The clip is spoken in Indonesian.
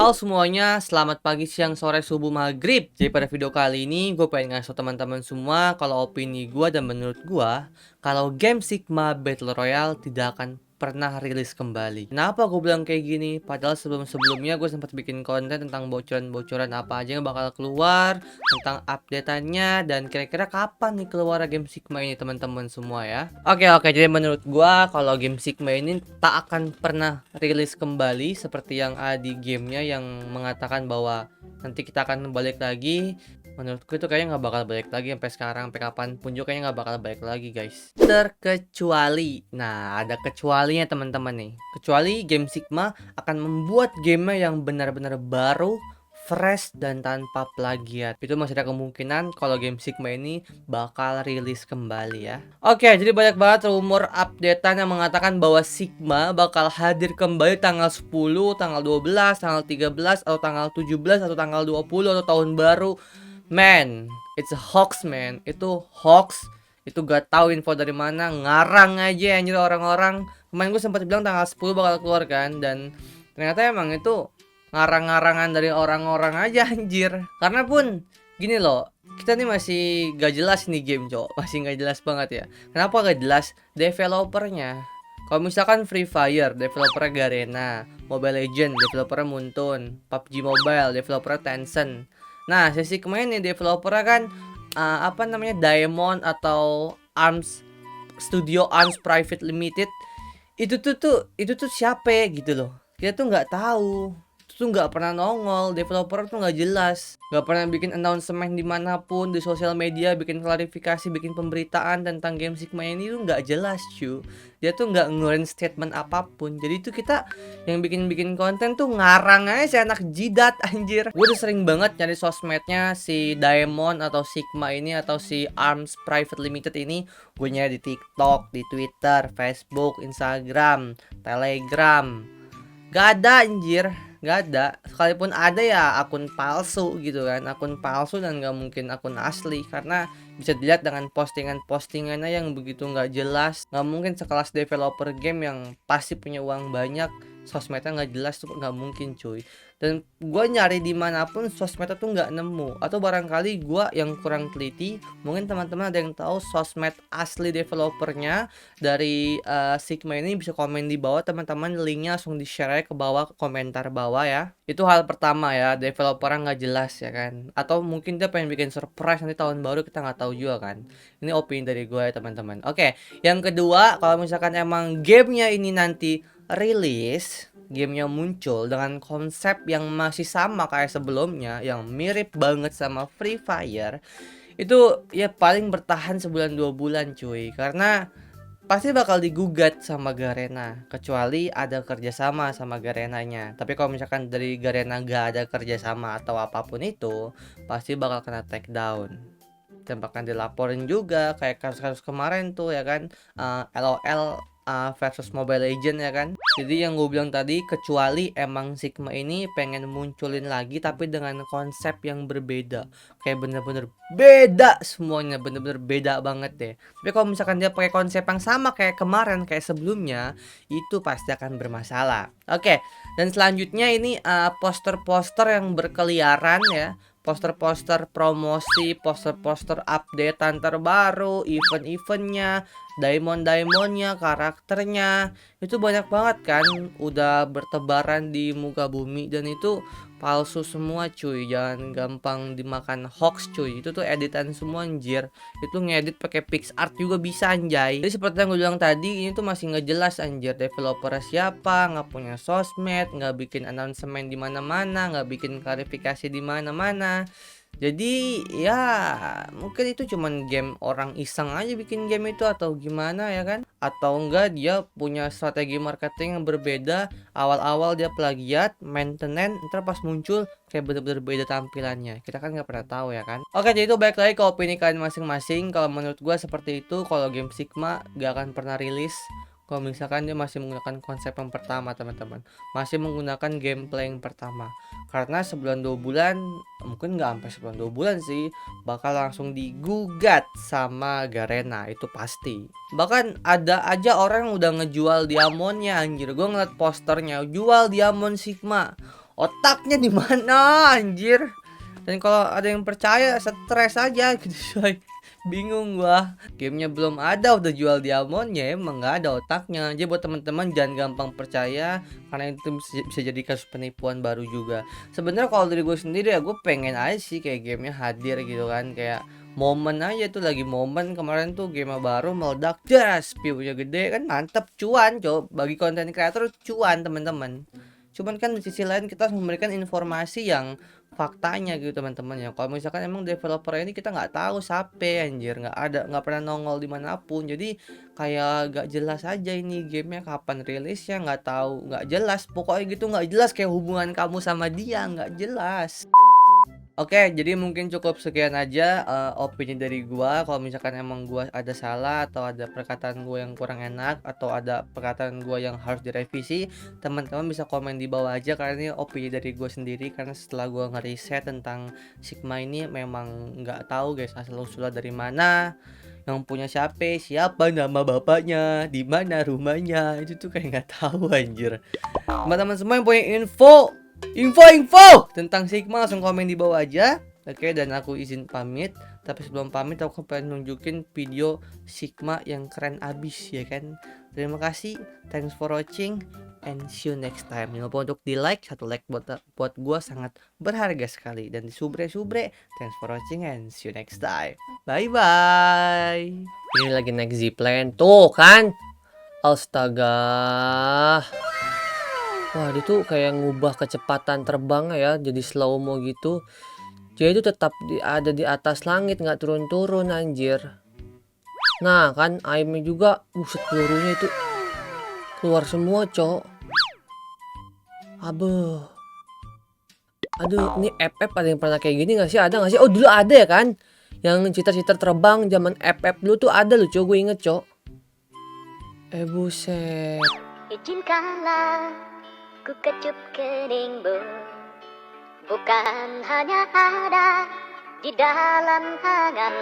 Halo semuanya, selamat pagi, siang, sore, subuh, maghrib. Jadi pada video kali ini gue pengen ngasih tau teman-teman semua kalau opini gue dan menurut gue kalau game Sigma Battle Royale tidak akan pernah rilis kembali. Kenapa gue bilang kayak gini? Padahal sebelum-sebelumnya gue sempat bikin konten tentang bocoran-bocoran apa aja yang bakal keluar, tentang updateannya, dan kira-kira kapan nih keluar game Sigma ini teman-teman semua ya. Oke, jadi menurut gue kalau game Sigma ini tak akan pernah rilis kembali seperti yang ada di gamenya yang mengatakan bahwa nanti kita akan balik lagi. Menurutku itu kayaknya nggak bakal balik lagi sampai sekarang, sampai kapanpun juga kayaknya nggak bakal balik lagi guys. Terkecuali, nah ada kecualinya teman-teman nih. Kecuali game Sigma akan membuat gamenya yang benar-benar baru, fresh dan tanpa plagiat. Itu masih ada kemungkinan kalau game Sigma ini bakal rilis kembali ya. Oke, jadi banyak banget rumor updatean yang mengatakan bahwa Sigma bakal hadir kembali tanggal 10, tanggal 12, tanggal 13, atau tanggal 17, atau tanggal 20, atau tahun baru. Man, it's a hoax man. Itu hoax. Itu gak tahu info dari mana, ngarang aja anjir orang-orang. Kemarin gue sempat bilang tanggal 10 bakal keluar kan, dan ternyata emang itu ngarang-ngarangan dari orang-orang aja anjir. Karena pun gini loh, kita nih masih gak jelas nih game cok, masih gak jelas banget ya. Kenapa gak jelas? Developernya. Kalau misalkan Free Fire, developernya Garena. Mobile Legend, developernya Muntun. PUBG Mobile, developernya Tencent. Nah, sesi kemarin nih developernya kan apa namanya, Diamond atau Arms Studio Arms Private Limited. Itu tuh siapa gitu loh. Kita tuh nggak tahu. Itu tuh nggak pernah nongol. Developer tuh nggak jelas. Nggak pernah bikin announcement dimanapun di sosial media, bikin klarifikasi, bikin pemberitaan tentang game Sigma ini tuh nggak jelas cuy. Dia tuh nggak ngeluarin statement apapun. Jadi tuh kita yang bikin konten tuh ngarang aja si anak jidat anjir. Gue udah sering banget nyari sosmednya si Diamond atau Sigma ini atau si Arms Private Limited ini. Gue nyari di TikTok, di Twitter, Facebook, Instagram, Telegram. Gak ada anjir, gak ada. Sekalipun ada ya akun palsu gitu kan, akun palsu dan gak mungkin akun asli. Karena bisa dilihat dengan postingan-postingannya yang begitu gak jelas. Gak mungkin sekelas developer game yang pasti punya uang banyak, sosmednya nggak jelas tuh nggak mungkin cuy. Dan gue nyari dimanapun sosmednya tuh nggak nemu, atau barangkali gue yang kurang teliti. Mungkin teman-teman ada yang tahu sosmed asli developernya dari Sigma ini, bisa komen di bawah teman-teman, linknya langsung di share ke bawah, ke komentar bawah ya. Itu hal pertama ya, developernya nggak jelas ya kan, atau mungkin dia pengen bikin surprise nanti tahun baru, kita nggak tahu juga kan. Ini opini dari gue ya teman-teman. Oke, yang kedua, kalau misalkan emang gamenya ini nanti rilis, gamenya muncul dengan konsep yang masih sama kayak sebelumnya, yang mirip banget sama Free Fire, itu ya paling bertahan sebulan 2 bulan cuy. Karena pasti bakal digugat sama Garena, kecuali ada kerjasama sama Garenanya. Tapi kalau misalkan dari Garena gak ada kerjasama atau apapun itu, pasti bakal kena take down dan bahkan dilaporin juga kayak kasus-kasus kemarin tuh ya kan, LOL versus Mobile Legend ya kan. Jadi yang gue bilang tadi, kecuali emang Sigma ini pengen munculin lagi tapi dengan konsep yang berbeda, kayak bener-bener beda semuanya, bener-bener beda banget deh. Tapi kalau misalkan dia pakai konsep yang sama kayak kemarin, kayak sebelumnya, itu pasti akan bermasalah. Oke, dan selanjutnya ini poster-poster yang berkeliaran ya, poster-poster promosi, poster-poster updatean terbaru, event-eventnya, diamond-diamondnya, karakternya, itu banyak banget kan, udah bertebaran di muka bumi, dan itu palsu semua cuy. Jangan gampang dimakan hoax cuy, itu tuh editan semua anjir. Itu ngedit pakai PixArt juga bisa anjay. Jadi seperti yang gue bilang tadi, ini tuh masih nggak jelas anjir, developer siapa, nggak punya sosmed, nggak bikin announcement di mana-mana, nggak bikin klarifikasi di mana-mana. Jadi ya mungkin itu cuman game orang iseng aja bikin game itu, atau gimana ya kan, atau enggak dia punya strategi marketing yang berbeda. Awal-awal dia plagiat, maintenance, ntar pas muncul kayak bener-bener beda tampilannya, kita kan nggak pernah tahu ya kan. Oke, jadi itu balik lagi ke opini kalian masing-masing. Kalau menurut gue seperti itu, kalau game Sigma gak akan pernah rilis kalau misalkan dia masih menggunakan konsep yang pertama teman-teman, masih menggunakan gameplay yang pertama. Karena sebulan 2 bulan, mungkin nggak sampai sebulan 2 bulan sih, bakal langsung digugat sama Garena, itu pasti. Bahkan ada aja orang yang udah ngejual diamondnya anjir. Gue ngeliat posternya, jual diamond Sigma. Otaknya di mana anjir? Dan kalau ada yang percaya stres aja gitu coy. Bingung gua. Gamenya belum ada udah jual diamondnya, emang nggak ada otaknya. Jadi buat teman-teman jangan gampang percaya karena itu bisa jadi kasus penipuan baru juga. Sebenarnya kalau dari gue sendiri ya gue pengen aja sih kayak gamenya hadir gitu kan, kayak momen aja tuh lagi momen kemarin tuh game baru meledak jas view-nya gede kan mantep cuan coba bagi konten kreator cuan teman-teman. Cuman kan di sisi lain kita harus memberikan informasi yang faktanya gitu teman-teman ya. Kalau misalkan emang developer ini kita nggak tahu siapa anjir, nggak ada, nggak pernah nongol dimanapun. Jadi kayak nggak jelas aja ini gamenya kapan rilisnya, nggak tahu, nggak jelas. Pokoknya gitu nggak jelas kayak hubungan kamu sama dia nggak jelas. Oke, jadi mungkin cukup sekian aja opini dari gua. Kalau misalkan emang gua ada salah atau ada perkataan gua yang kurang enak atau ada perkataan gua yang harus direvisi, teman-teman bisa komen di bawah aja karena ini opini dari gua sendiri karena setelah gua ngeriset tentang Sigma ini memang nggak tahu guys asal usulnya dari mana, yang punya siapa nama bapaknya, di mana rumahnya, itu tuh kayak nggak tahu anjir. Teman-teman semua yang punya info tentang Sigma langsung komen di bawah aja. Oke, dan aku izin pamit. Tapi sebelum pamit aku pengen nunjukin video Sigma yang keren abis ya kan. Terima kasih, thanks for watching, and see you next time. Jangan lupa untuk di like, satu like buat gua sangat berharga sekali. Dan di subre, thanks for watching and see you next time. Bye bye. Ini lagi naik zipline tuh kan. Astaga. Wah, dia tuh kayak ngubah kecepatan terbang ya, jadi slow mo gitu. Dia itu tetap ada di atas langit, nggak turun-turun anjir. Nah, kan aimnya juga, buset pelurunya itu keluar semua, cok. Aduh. Aduh, ini FF ada yang pernah kayak gini nggak sih? Ada nggak sih? Oh, dulu ada ya kan? Yang cheater-cheater terbang zaman FF dulu tuh ada loh, cok. Gue inget, cok. Buset. Izinkanlah ku kecup keningmu, bukan hanya ada di dalam angan.